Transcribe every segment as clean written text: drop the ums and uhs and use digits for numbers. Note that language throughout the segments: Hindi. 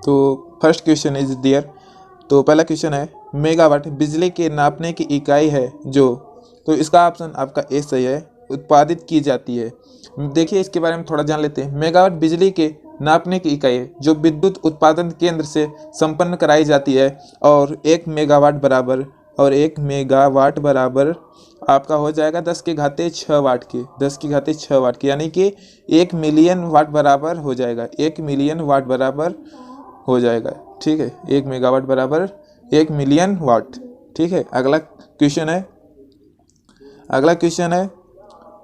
तो फर्स्ट क्वेश्चन इज देयर। तो पहला क्वेश्चन है मेगावाट बिजली के नापने की इकाई है जो, तो इसका ऑप्शन आपका ए सही है, उत्पादित की जाती है। देखिए इसके बारे में थोड़ा जान लेते हैं। मेगावाट बिजली के नापने की इकाई है जो विद्युत उत्पादन केंद्र से संपन्न कराई जाती है, और 1 मेगावाट बराबर आपका हो जाएगा 10 की घाते 6 वाट के, 10 की घाते 6 वाट के, यानी कि 1 मिलियन वाट बराबर हो जाएगा, 1 मिलियन वाट बराबर हो जाएगा। ठीक है, 1 मेगावाट बराबर 1 मिलियन वाट। ठीक है, अगला क्वेश्चन है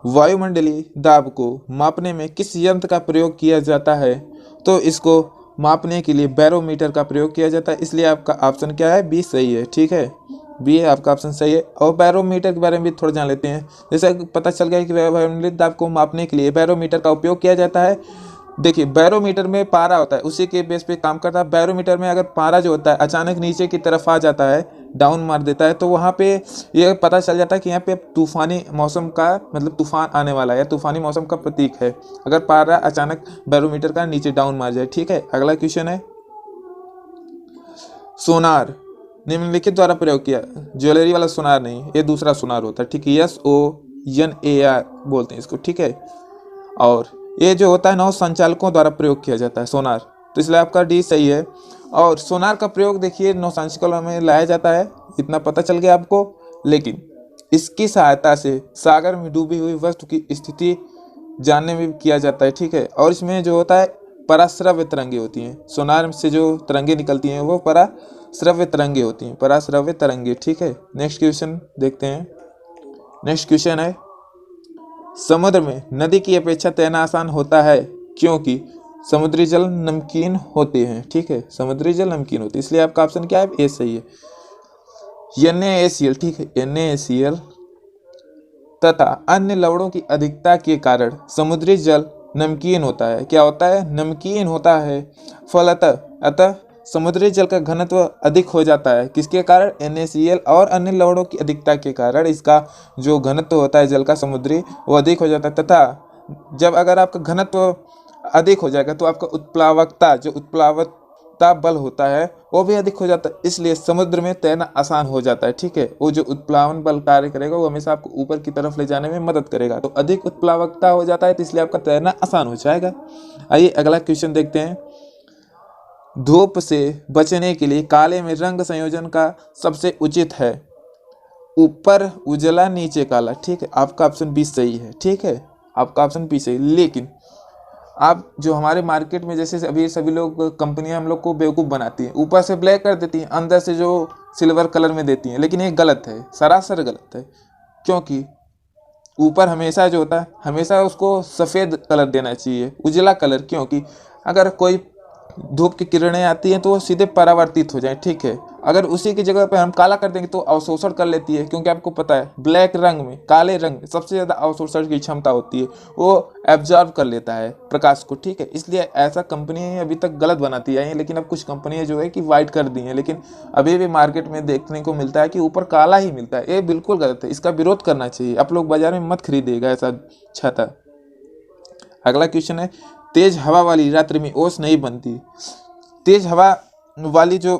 वायुमंडलीय दाब को मापने में किस यंत्र का प्रयोग किया जाता है? तो इसको मापने के लिए बैरोमीटर का प्रयोग किया जाता है, इसलिए आपका ऑप्शन क्या है, बी सही है। ठीक है, बी आपका ऑप्शन सही है। और बैरोमीटर के बारे में भी थोड़ा जान लेते हैं। जैसे पता चल गया कि वायुमंडलीय दाब को मापने के लिए बैरोमीटर का उपयोग किया जाता है। देखिए बैरोमीटर में पारा होता है, उसी के बेस पे काम करता है। बैरोमीटर में अगर पारा जो होता है अचानक नीचे की तरफ आ जाता है, डाउन मार देता है, तो वहाँ पे ये पता चल जाता है कि यहाँ पे तूफानी मौसम का मतलब तूफान आने वाला है, तूफानी मौसम का प्रतीक है अगर पारा अचानक बैरोमीटर का नीचे डाउन मार जाए। ठीक है, अगला क्वेश्चन है सोनार निम्नलिखित द्वारा प्रयोग किया, ज्वेलरी वाला सोनार नहीं, ये दूसरा सोनार होता है। ठीक है, SONAR बोलते हैं इसको। ठीक है, और ये जो होता है नौ संचालकों द्वारा प्रयोग किया जाता है सोनार, तो इसलिए आपका डी सही है। और सोनार का प्रयोग देखिए नौ संचालकों में लाया जाता है, इतना पता चल गया आपको, लेकिन इसकी सहायता से सागर में डूबी हुई वस्तु की स्थिति जानने में किया जाता है। ठीक है, और इसमें जो होता है पराश्रव्य तरंगे होती हैं, सोनार से जो तरंगे निकलती हैं वो पराश्रव्य तरंगे होती हैं, पराश्रव्य तरंगे। ठीक है, नेक्स्ट क्वेश्चन देखते हैं। नेक्स्ट क्वेश्चन है समुद्र में नदी की अपेक्षा तैरना आसान होता है क्योंकि समुद्री जल नमकीन होते हैं। ठीक है, समुद्री जल नमकीन होते हैं, इसलिए आपका ऑप्शन क्या है, ए सही है, NaCl। ठीक है, NaCl तथा अन्य लवणों की अधिकता के कारण समुद्री जल नमकीन होता है। क्या होता है, नमकीन होता है। फलतः अतः समुद्री जल का घनत्व अधिक हो जाता है, किसके कारण, NaCl और अन्य लवणों की अधिकता के कारण इसका जो घनत्व होता है जल का समुद्री वो अधिक हो जाता है। तथा जब अगर आपका घनत्व अधिक हो जाएगा तो आपका उत्प्लावकता बल होता है वो भी अधिक हो जाता है, इसलिए समुद्र में तैरना आसान हो जाता है। ठीक है, वो जो उत्प्लावन बल कार्य करेगा वो हमेशा आपको ऊपर की तरफ ले जाने में मदद करेगा, तो अधिक उत्प्लावकता हो जाता है, तो इसलिए आपका तैरना आसान हो जाएगा। आइए अगला क्वेश्चन देखते हैं। धूप से बचने के लिए काले में रंग संयोजन का सबसे उचित है, ऊपर उजला नीचे काला। ठीक है, आपका ऑप्शन बी सही है। ठीक है, आपका ऑप्शन बी सही, लेकिन आप जो हमारे मार्केट में जैसे अभी सभी लोग कंपनियां हम लोग को बेवकूफ़ बनाती हैं, ऊपर से ब्लैक कर देती हैं, अंदर से जो सिल्वर कलर में देती हैं, लेकिन ये गलत है, सरासर गलत है। क्योंकि ऊपर हमेशा जो होता है हमेशा उसको सफ़ेद कलर देना चाहिए, उजला कलर, क्योंकि अगर कोई धूप की किरणें आती हैं तो वो सीधे परावर्तित हो जाए। ठीक है, अगर उसी की जगह पर हम काला कर देंगे तो अवशोषण कर लेती है, क्योंकि आपको पता है ब्लैक रंग में, काले रंग में सबसे ज़्यादा अवशोषण की क्षमता होती है, वो एब्जॉर्ब कर लेता है प्रकाश को। ठीक है, इसलिए ऐसा कंपनी अभी तक गलत बनाती आई है, लेकिन अब कुछ कंपनियां जो है कि वाइट कर दी हैं, लेकिन अभी भी मार्केट में देखने को मिलता है कि ऊपर काला ही मिलता है। ये बिल्कुल गलत है, इसका विरोध करना चाहिए। आप लोग बाजार में मत खरीदिएगा ऐसा छाता। अगला क्वेश्चन है तेज हवा वाली रात्रि में ओस नहीं बनती। तेज हवा वाली जो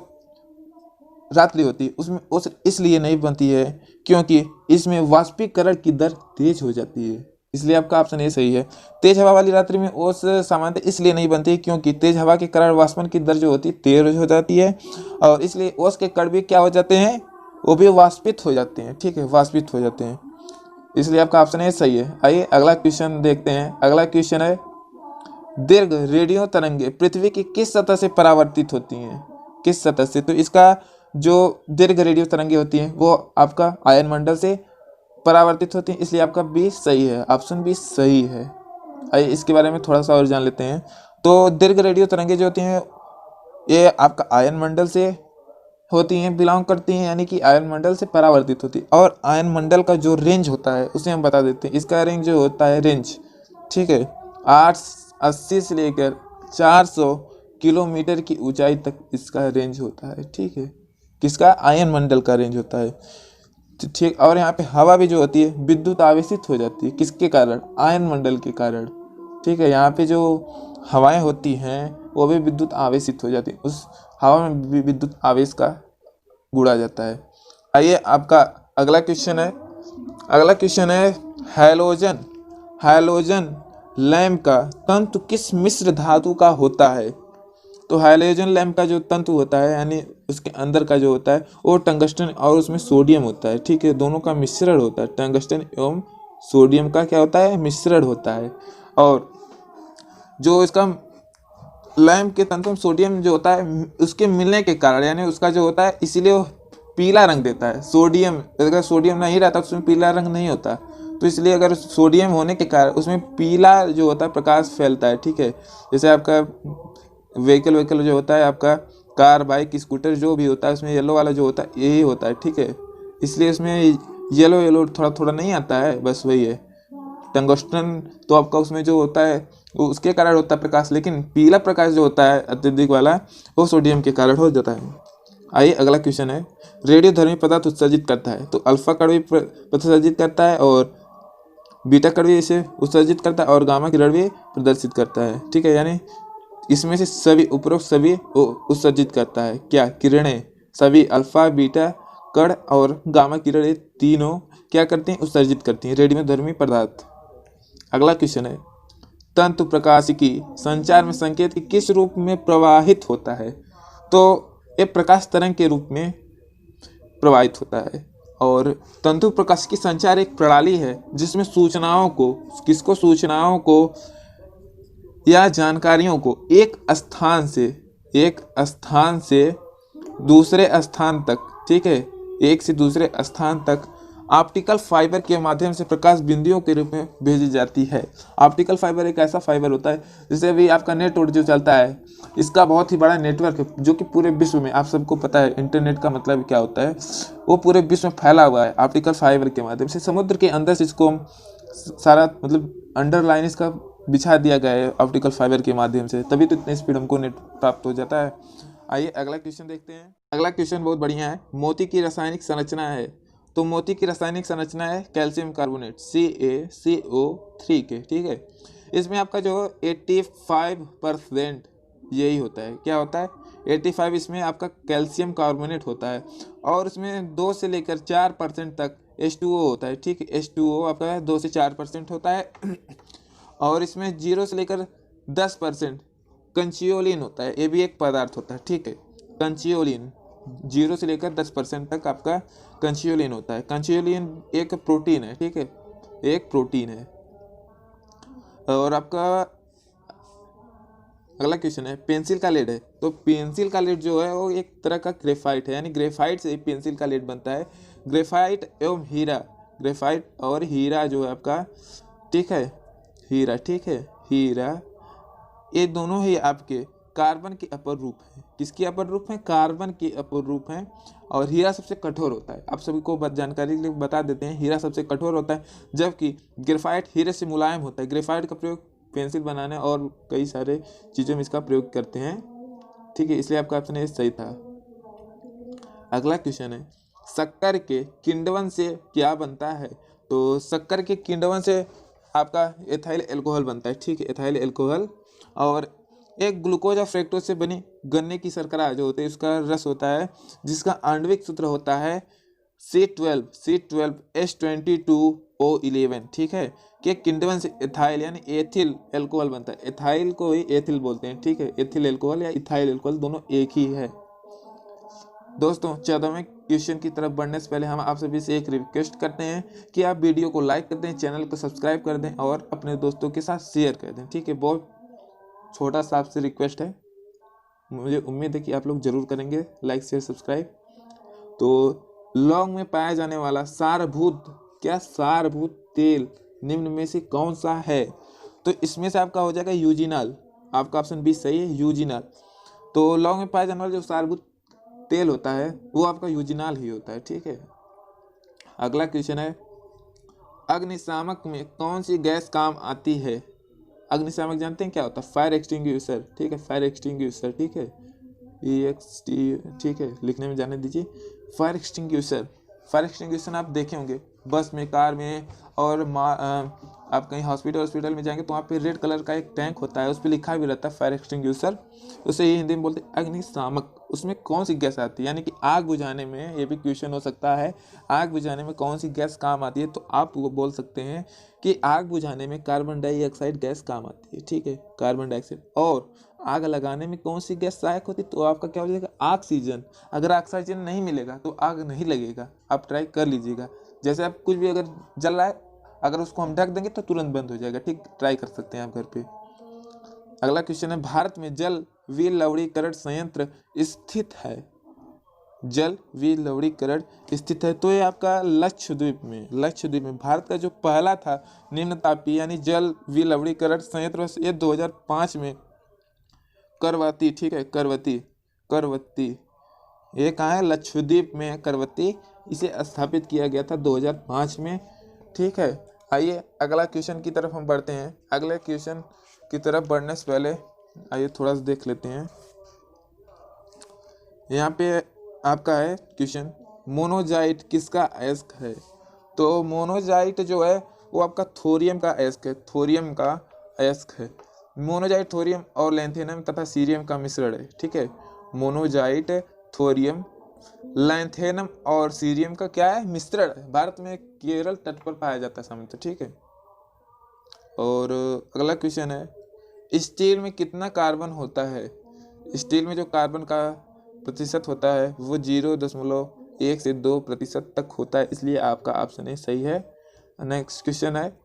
रात्रि होती है उसमें ओस इसलिए नहीं बनती है क्योंकि इसमें वाष्पीकरण की दर तेज हो जाती है, इसलिए आपका ऑप्शन ए सही है। तेज हवा वाली रात्रि में ओस सामान्यतः इसलिए नहीं बनती क्योंकि तेज हवा के कारण वाष्पन की दर जो होती है तेज हो जाती है, और इसलिए ओस के कण भी क्या हो जाते हैं, वो भी वाष्पित हो जाते हैं। ठीक है, वाष्पित हो जाते हैं, इसलिए आपका ऑप्शन ए सही है। आइए अगला क्वेश्चन देखते हैं। अगला क्वेश्चन है दीर्घ रेडियो तरंगे पृथ्वी की किस सतह से परावर्तित होती हैं, किस सतह से, तो इसका जो दीर्घ रेडियो तरंगे होती हैं वो आपका आयन मंडल से परावर्तित होती हैं, इसलिए आपका बी सही है, ऑप्शन बी सही है। आइए इसके बारे में थोड़ा सा और जान लेते हैं। तो दीर्घ रेडियो तरंगे जो होती हैं ये आपका आयन मंडल से होती हैं, बिलोंग करती हैं, यानी कि आयन मंडल से परावर्तित होती है। और आयन मंडल का जो रेंज होता है उसे हम बता देते हैं, इसका रेंज जो होता है रेंज, ठीक है, 880 से लेकर 400 किलोमीटर की ऊंचाई तक इसका रेंज होता है। ठीक है, किसका, आयन मंडल का रेंज होता है। ठीक, और यहाँ पे हवा भी जो होती है विद्युत आवेशित हो जाती है, किसके कारण, आयन मंडल के कारण। ठीक है, यहाँ पे जो हवाएं होती हैं वो भी विद्युत आवेशित हो जाती है, उस हवा में भी विद्युत आवेश का गुड़ा जाता है। आइए आपका अगला क्वेश्चन है, हैलोजन लैंप का तंतु किस मिश्र धातु का होता है? तो हैलोजन लैंप का जो तंतु होता है यानी उसके अंदर का जो होता है वो टंगस्टन और उसमें सोडियम होता है, ठीक है, दोनों का मिश्रण होता है, टंगस्टन एवं सोडियम का क्या होता है, मिश्रण होता है। और जो इसका लैंप के तंतु में सोडियम जो होता है उसके मिलने के कारण यानी उसका जो होता है इसीलिए वो पीला रंग देता है। सोडियम, अगर सोडियम नहीं रहता तो उसमें पीला रंग नहीं होता, तो इसलिए अगर सोडियम होने के कारण उसमें पीला जो होता है प्रकाश फैलता है, ठीक है। जैसे आपका व्हीकल जो होता है आपका कार, बाइक, स्कूटर जो भी होता है उसमें येलो वाला जो होता है यही होता है, ठीक है, इसलिए इसमें येलो थोड़ा नहीं आता है, बस वही है। टंगस्टन तो आपका उसमें जो होता है वो उसके कारण होता है प्रकाश, लेकिन पीला प्रकाश जो होता है अत्यधिक वाला वो सोडियम के कारण हो जाता है। आइए अगला क्वेश्चन है, रेडियोधर्मी पदार्थ उत्सर्जित करता है? तो अल्फा कण भी उत्सर्जित करता है और बीटा कण भी इसे उत्सर्जित करता है और गामा किरण भी प्रदर्शित करता है, ठीक है, यानी इसमें से सभी उपरोक्त सभी उत्सर्जित करता है। क्या? किरणें सभी अल्फा, बीटा कण और गामा किरण ये तीनों क्या करती हैं? उत्सर्जित करती हैं रेडियोधर्मी पदार्थ। अगला क्वेश्चन है, तंतु प्रकाशिकी संचार में संकेत किस रूप में प्रवाहित होता है? तो ये प्रकाश तरंग के रूप में प्रवाहित होता है। और तंतु प्रकाशिकी संचार एक प्रणाली है जिसमें सूचनाओं को या जानकारियों को एक स्थान से दूसरे स्थान तक, ठीक है, एक से दूसरे स्थान तक ऑप्टिकल फाइबर के माध्यम से प्रकाश बिंदुओं के रूप में भेजी जाती है। ऑप्टिकल फाइबर एक ऐसा फाइबर होता है जैसे अभी आपका नेटवर्क जो चलता है इसका बहुत ही बड़ा नेटवर्क है जो कि पूरे विश्व में, आप सबको पता है इंटरनेट का मतलब क्या होता है, वो पूरे विश्व में फैला हुआ है ऑप्टिकल फाइबर के माध्यम से। समुद्र के अंदर से इसको सारा मतलब अंडरलाइन इसका बिछा दिया गया है ऑप्टिकल फाइबर के माध्यम से, तभी तो इतनी स्पीड हमको नेट प्राप्त हो जाता है। आइए अगला क्वेश्चन देखते हैं। अगला क्वेश्चन बहुत बढ़िया है, मोती की रासायनिक संरचना है। तो मोती की रासायनिक संरचना है कैल्शियम कार्बोनेट CaCO3 के, ठीक है। इसमें आपका जो 85% यही होता है, क्या होता है 85, इसमें आपका कैल्शियम कार्बोनेट होता है और इसमें 2 से लेकर 4% तक H2O होता है, ठीक है। H2O आपका 2 से 4% होता है और इसमें 0 से लेकर 10% कंचियोलिन होता है, ये भी एक पदार्थ होता है, ठीक है। कंचियोलिन 0 से लेकर 10% तक आपका कंचियोलिन होता है। कंचियोलिन एक प्रोटीन है, ठीक है, एक प्रोटीन है। और आपका अगला क्वेश्चन है, पेंसिल का लेड है। तो पेंसिल का लेड जो है वो एक तरह का ग्रेफाइट है, यानी ग्रेफाइट से पेंसिल का लेड बनता है। ग्रेफाइट एवं हीरा, ग्रेफाइट और हीरा जो है आपका, ठीक है, हीरा, ठीक है, हीरा, ये दोनों ही आपके कार्बन के अपर रूप हैं। किसके अपर रूप हैं? कार्बन के अपर रूप हैं। और हीरा सबसे कठोर होता है, आप सभी को जानकारी के लिए बता देते हैं, हीरा सबसे कठोर होता है जबकि ग्रेफाइट हीरे से मुलायम होता है। ग्रेफाइट का प्रयोग पेंसिल बनाने और कई सारे चीज़ों में इसका प्रयोग करते हैं, ठीक है, इसलिए आपका ऑप्शन ए सही था। अगला क्वेश्चन है, शक्कर के किण्वन से क्या बनता है? तो शक्कर के किण्वन से आपका एथाइल अल्कोहल बनता है, ठीक है, एथाइल अल्कोहल। और एक ग्लूकोज और फ्रक्टोज से बनी गन्ने की शर्करा जो होती है उसका रस होता है जिसका आणविक सूत्र होता है C12H22O11, ठीक है, कि किण्वन से एथाइल यानी एथिल अल्कोहल बनता है। एथाइल को ही एथिल बोलते हैं, ठीक है, एथिल अल्कोहल या इथाइल अल्कोहल दोनों एक ही है। दोस्तों 14वें क्वेश्चन की तरफ बढ़ने से पहले हम आप सभी से एक रिक्वेस्ट करते हैं कि आप वीडियो को लाइक कर दें, चैनल को सब्सक्राइब कर दें और अपने दोस्तों के साथ शेयर कर दें, ठीक है। बहुत छोटा सा आपसे रिक्वेस्ट है, मुझे उम्मीद है कि आप लोग जरूर करेंगे लाइक शेयर सब्सक्राइब। तो लौंग में पाया जाने वाला सारभूत तेल निम्न में से कौन सा है? तो इसमें से आपका हो जाएगा यूजिनॉल, आपका ऑप्शन बी सही है, यूजिनॉल। तो लौंग में पाया जाने वाला जो सारभूत तेल होता है वो आपका यूजिनॉल ही होता है, ठीक है। अगला क्वेश्चन है, अग्निशामक में कौन सी गैस काम आती है? अग्निशामक जानते हैं क्या होता है? फायर एक्सटिंग्विशर, ठीक है, फायर एक्सटिंग्विशर, ठीक है, EXT, ठीक है, लिखने में जाने दीजिए। फायर एक्सटिंग्विशर आप देखे होंगे बस में, कार में और आप कहीं हॉस्पिटल में जाएंगे तो वहाँ पे रेड कलर का एक टैंक होता है, उस पर लिखा भी रहता है फायर एक्सटिंग्विशर, उसे ये हिंदी में बोलते हैं अग्निशामक। उसमें कौन सी गैस आती है, यानी कि आग बुझाने में, ये भी क्वेश्चन हो सकता है, आग बुझाने में कौन सी गैस काम आती है, तो आप वो बोल सकते हैं कि आग बुझाने में कार्बन डाइऑक्साइड गैस काम आती है, ठीक है, कार्बन डाइऑक्साइड। और आग लगाने में कौन सी गैस सहायक होती है, तो आपका क्या हो जाएगा, ऑक्सीजन। अगर ऑक्सीजन नहीं मिलेगा तो आग नहीं लगेगा, आप ट्राई कर लीजिएगा। जैसे आप कुछ भी अगर जल रहा है, अगर उसको हम ढक देंगे तो तुरंत बंद हो जाएगा, ठीक, ट्राई कर सकते हैं आप घर पे। अगला क्वेश्चन है, भारत में जल विलवणीकरण संयंत्र स्थित है, जल विलवणीकरण स्थित है, तो ये आपका लक्षद्वीप में भारत का जो पहला था निम्न तापीय यानी जल विलवणीकरण संयंत्र, ये 2005 में करवती, ठीक है, करवती ये कहाँ है, लक्षद्वीप में है करवती, इसे स्थापित किया गया था 2005 में, ठीक है। आइए अगला क्वेश्चन की तरफ हम बढ़ते हैं। अगले क्वेश्चन की तरफ बढ़ने से पहले आइए थोड़ा सा देख लेते हैं। यहाँ पे आपका है क्वेश्चन, मोनोजाइट किसका अयस्क है, तो मोनोजाइट जो है वो आपका थोरियम का अयस्क है, थोरियम का अयस्क है। मोनोजाइट थोरियम और लैंथेनम तथा सीरियम का मिश्रण है, ठीक है, मोनोजाइट थोरियम लैंथेनम और सीरियम का क्या है, मिश्रण है। भारत में केरल तट पर पाया जाता है सामान्यतः, ठीक है। और अगला क्वेश्चन है, स्टील में कितना कार्बन होता है, स्टील में जो कार्बन का प्रतिशत होता है वो 0.1 से 2% तक होता है, इसलिए आपका ऑप्शन ए सही है। नेक्स्ट क्वेश्चन है,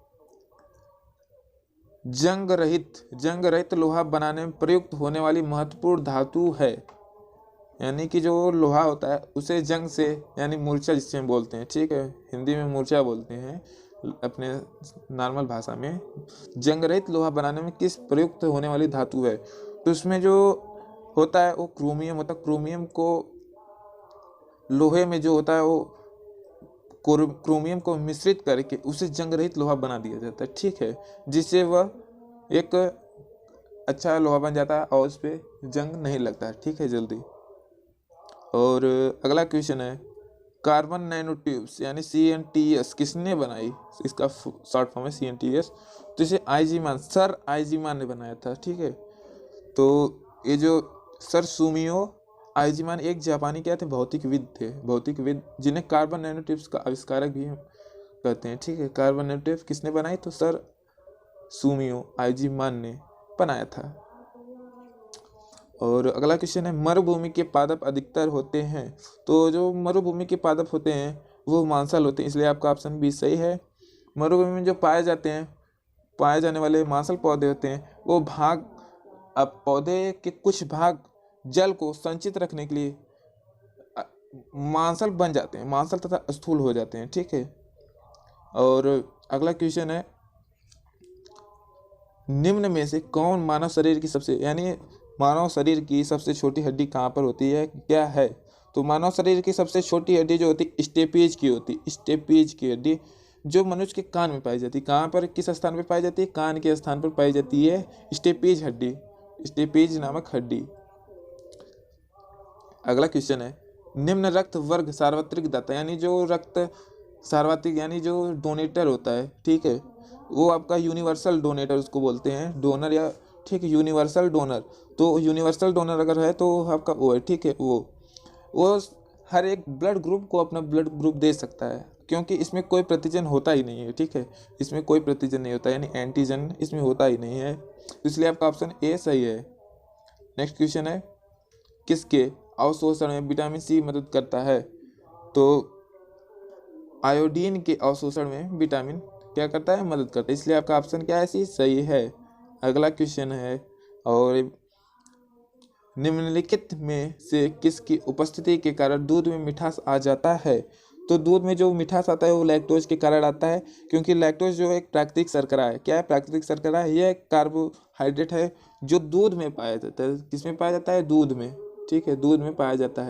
जंग रहित लोहा बनाने में प्रयुक्त होने वाली महत्वपूर्ण धातु है, यानी कि जो लोहा होता है उसे जंग से, यानी मूर्छा जिससे हम बोलते हैं, ठीक है, हिंदी में मूर्छा बोलते हैं, अपने नॉर्मल भाषा में जंग रहित लोहा बनाने में किस प्रयुक्त होने वाली धातु है, तो उसमें जो होता है वो क्रोमियम होता है। क्रोमियम को लोहे में जो होता है वो क्रोमियम को मिश्रित करके उसे जंग रहित लोहा बना दिया जाता है, ठीक है, जिससे वह एक अच्छा लोहा बन जाता है और उस पर जंग नहीं लगता है, ठीक है, जल्दी। और अगला क्वेश्चन है, कार्बन नैनो ट्यूब्स यानी CNTS किसने बनाई, इसका शॉर्ट फॉर्म है CNTS, तो इसे सर आइजीमान ने बनाया था, ठीक है। तो ये जो सर सुमियो आइजीमान एक जापानी क्या थे, भौतिकविद जिन्हें कार्बन नैनो ट्यूब्स का आविष्कारक भी कहते हैं, ठीक है। कार्बन नैनो ट्यूब किसने बनाई, तो सर सुमियो आइजीमान ने बनाया था। और अगला क्वेश्चन है, मरुभूमि के पादप अधिकतर होते हैं, तो जो मरुभूमि के पादप होते हैं वो मांसल होते हैं, इसलिए आपका ऑप्शन बी सही है। मरुभूमि में जो पाए जाने वाले मांसल पौधे होते हैं वो अब पौधे के कुछ भाग जल को संचित रखने के लिए मांसल बन जाते हैं, मांसल तथा स्थूल हो जाते हैं, ठीक है। और अगला क्वेश्चन है, निम्न में से कौन मानव शरीर की सबसे छोटी हड्डी कहाँ पर होती है, क्या है, तो मानव शरीर की सबसे छोटी हड्डी जो होती है स्टेपीज की हड्डी जो मनुष्य के कान में पाई जाती है। कहाँ पर, किस स्थान पर पाई जाती है, कान के स्थान पर पाई जाती है स्टेपीज नामक हड्डी। अगला क्वेश्चन है, निम्न रक्त वर्ग सार्वत्रिक दाता यानी जो रक्त सार्वत्रिक यानी जो डोनेटर होता है, ठीक है, वो आपका यूनिवर्सल डोनेटर उसको बोलते हैं, डोनर या, ठीक है, यूनिवर्सल डोनर। तो यूनिवर्सल डोनर अगर है तो आपका वो है, ठीक है, वो हर एक ब्लड ग्रुप को अपना ब्लड ग्रुप दे सकता है, क्योंकि इसमें कोई प्रतिजन होता ही नहीं है, ठीक है, इसमें कोई प्रतिजन नहीं होता, यानी एंटीजन इसमें होता ही नहीं है, इसलिए आपका ऑप्शन ए सही है। नेक्स्ट क्वेश्चन है, किसके अवशोषण में विटामिन सी मदद करता है, तो आयोडीन के अवशोषण में विटामिन क्या करता है, मदद करता है, इसलिए आपका ऑप्शन क्या है, सी सही है। अगला क्वेश्चन है, और निम्नलिखित में से किसकी उपस्थिति के कारण दूध में मिठास आ जाता है, तो दूध में जो मिठास आता है वो लैक्टोज के कारण आता है, क्योंकि लैक्टोज जो एक प्राकृतिक शर्करा है, क्या है, प्राकृतिक शर्करा है, यह कार्बोहाइड्रेट है जो दूध में पाया जाता है, किसमें पाया जाता है, दूध में, ठीक है, दूध में पाया जाता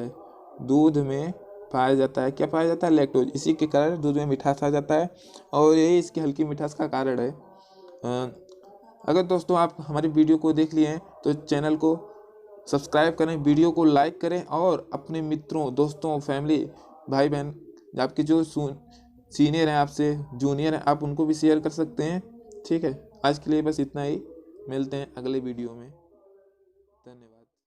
है, क्या पाया जाता है, लैक्टोज, इसी के कारण दूध में मिठास आ जाता है और यही इसकी हल्की मिठास का कारण है। अगर दोस्तों आप हमारी वीडियो को देख लिए हैं तो चैनल को सब्सक्राइब करें, वीडियो को लाइक करें और अपने मित्रों, दोस्तों, फैमिली, भाई बहन, आपके जो सीनियर हैं, आपसे जूनियर हैं, आप उनको भी शेयर कर सकते हैं। ठीक है, आज के लिए बस इतना ही, मिलते हैं अगले वीडियो में।